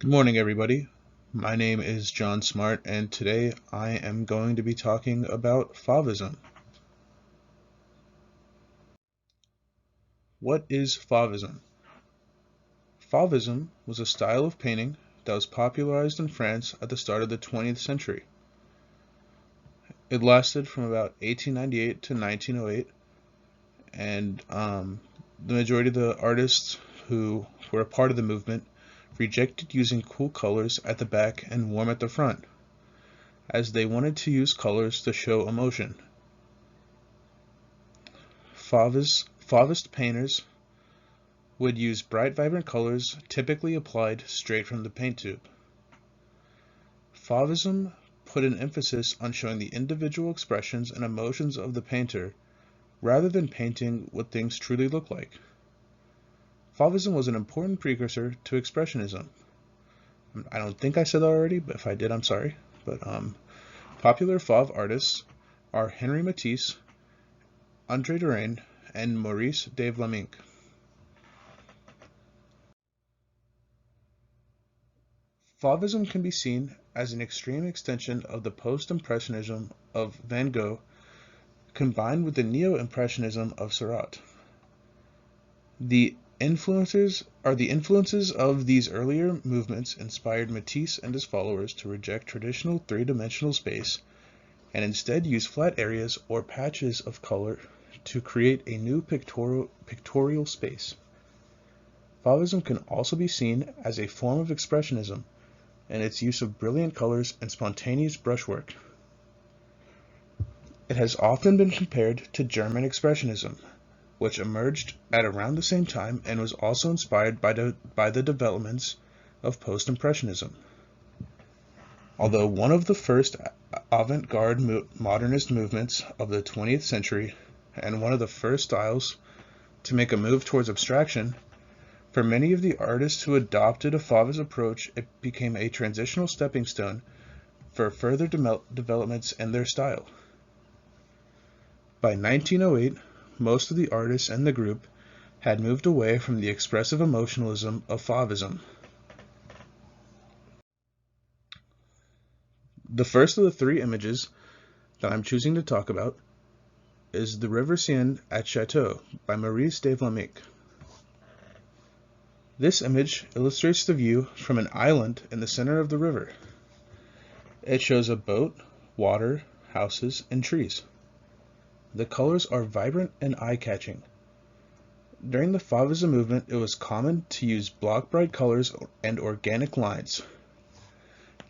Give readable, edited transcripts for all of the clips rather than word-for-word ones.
Good morning, everybody. My name is John Smart, and today I am going to be talking about Fauvism. What is Fauvism? Fauvism was a style of painting that was popularized in France at the start of the 20th century. It lasted from about 1898 to 1908, and the majority of the artists who were a part of the movement rejected using cool colors at the back and warm at the front, as they wanted to use colors to show emotion. Fauvist painters would use bright, vibrant colors typically applied straight from the paint tube. Fauvism put an emphasis on showing the individual expressions and emotions of the painter rather than painting what things truly look like. Fauvism was an important precursor to Expressionism. I don't think I said that already, but if I did, I'm sorry. But popular Fauve artists are Henri Matisse, André Derain, and Maurice de Vlaminck. Fauvism can be seen as an extreme extension of the post-impressionism of Van Gogh combined with the neo-impressionism of Seurat. The influences of these earlier movements inspired Matisse and his followers to reject traditional three-dimensional space and instead use flat areas or patches of color to create a new pictorial space. Fauvism can also be seen as a form of expressionism and its use of brilliant colors and spontaneous brushwork. It has often been compared to German Expressionism, which emerged at around the same time and was also inspired by the developments of Post-Impressionism. Although one of the first avant-garde modernist movements of the 20th century and one of the first styles to make a move towards abstraction, for many of the artists who adopted a Fauvist approach, it became a transitional stepping stone for further developments in their style. By 1908, most of the artists in the group had moved away from the expressive emotionalism of Fauvism. The first of the three images that I'm choosing to talk about is the River Seine at Chateau by Maurice de Vlaminck. This image illustrates the view from an island in the center of the river. It shows a boat, water, houses, and trees. The colors are vibrant and eye-catching. During the Fauvism movement, it was common to use block-bright colors and organic lines.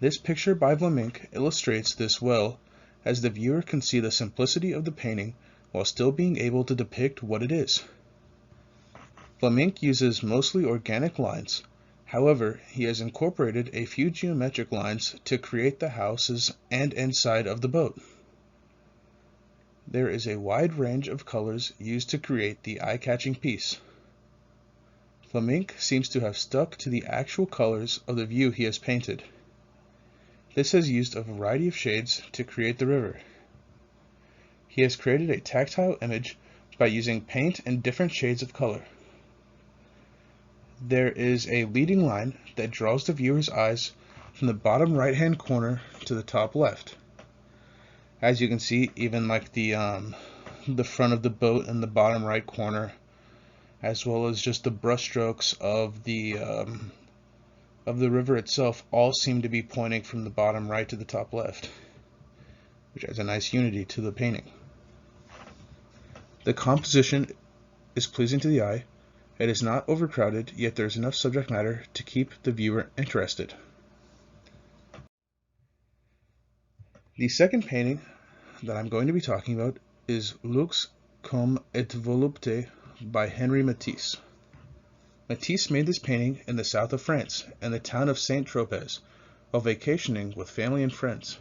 This picture by Vlaminck illustrates this well, as the viewer can see the simplicity of the painting while still being able to depict what it is. Vlaminck uses mostly organic lines. However, he has incorporated a few geometric lines to create the houses and inside of the boat. There is a wide range of colors used to create the eye-catching piece. Vlaminck seems to have stuck to the actual colors of the view he has painted. This has used a variety of shades to create the river. He has created a tactile image by using paint in different shades of color. There is a leading line that draws the viewer's eyes from the bottom right-hand corner to the top left. As you can see, even like the front of the boat in the bottom right corner, as well as just the brushstrokes of the river itself, all seem to be pointing from the bottom right to the top left, which adds a nice unity to the painting. The composition is pleasing to the eye. It is not overcrowded, yet there is enough subject matter to keep the viewer interested. The second painting that I'm going to be talking about is Lux comme et volupté by Henri Matisse. Matisse made this painting in the south of France, in the town of Saint-Tropez, while vacationing with family and friends.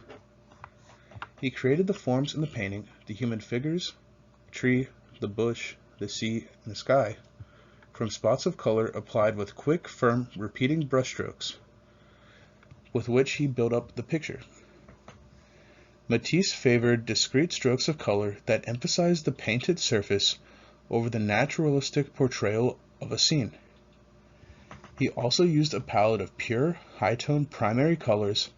He created the forms in the painting, the human figures, the tree, the bush, the sea, and the sky, from spots of color applied with quick, firm, repeating brushstrokes, with which he built up the picture. Matisse favored discrete strokes of color that emphasized the painted surface over the naturalistic portrayal of a scene. He also used a palette of pure, high-tone primary colors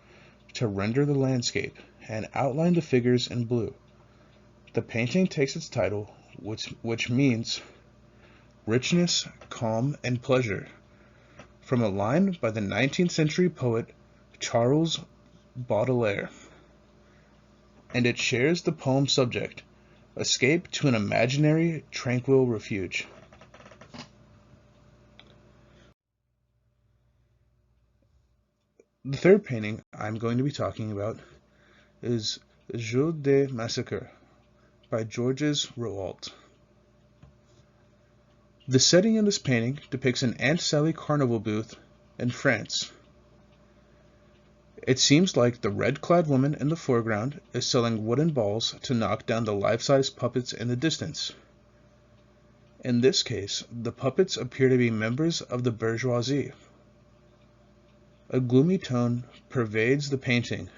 to render the landscape and outline the figures in blue. The painting takes its title, which means richness, calm, and pleasure, from a line by the 19th century poet Charles Baudelaire, and it shares the poem's subject, escape to an imaginary, tranquil refuge. The third painting I'm going to be talking about is Jour de Massacre by Georges Rouault. The setting in this painting depicts an Aunt Sally carnival booth in France. It seems like the red-clad woman in the foreground is selling wooden balls to knock down the life-size puppets in the distance. In this case, the puppets appear to be members of the bourgeoisie. A gloomy tone pervades the painting.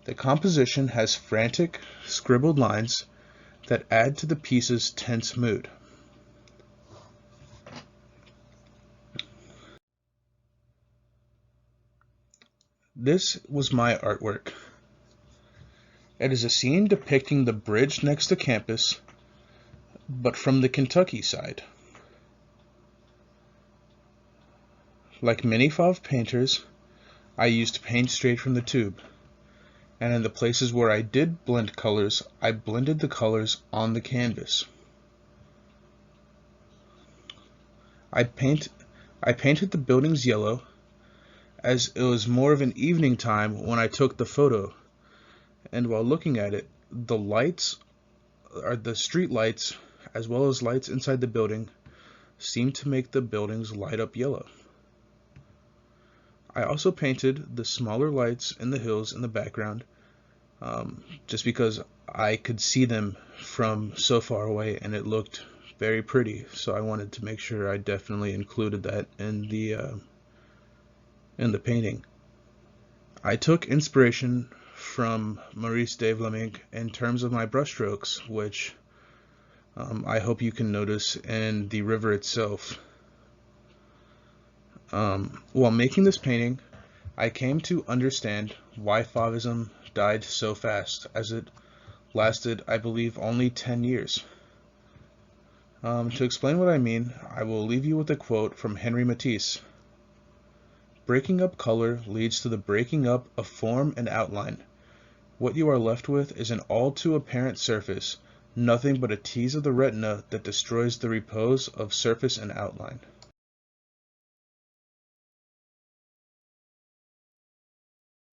The composition has frantic, scribbled lines that add to the piece's tense mood. This was my artwork. It is a scene depicting the bridge next to campus, but from the Kentucky side. Like many Fauve painters, I used paint straight from the tube, and in the places where I did blend colors, I blended the colors on the canvas. I painted the buildings yellow, as it was more of an evening time when I took the photo, and while looking at it, the lights, or the street lights, as well as lights inside the building, seemed to make the buildings light up yellow. I also painted the smaller lights in the hills in the background, just because I could see them from so far away and it looked very pretty, so I wanted to make sure I definitely included that in the painting. I took inspiration from Maurice de Vlaminck in terms of my brushstrokes, which I hope you can notice in the river itself. While making this painting, I came to understand why Fauvism died so fast, as it lasted, I believe, only 10 years. To explain what I mean, I will leave you with a quote from Henri Matisse. Breaking up color leads to the breaking up of form and outline. What you are left with is an all too apparent surface, nothing but a tease of the retina that destroys the repose of surface and outline.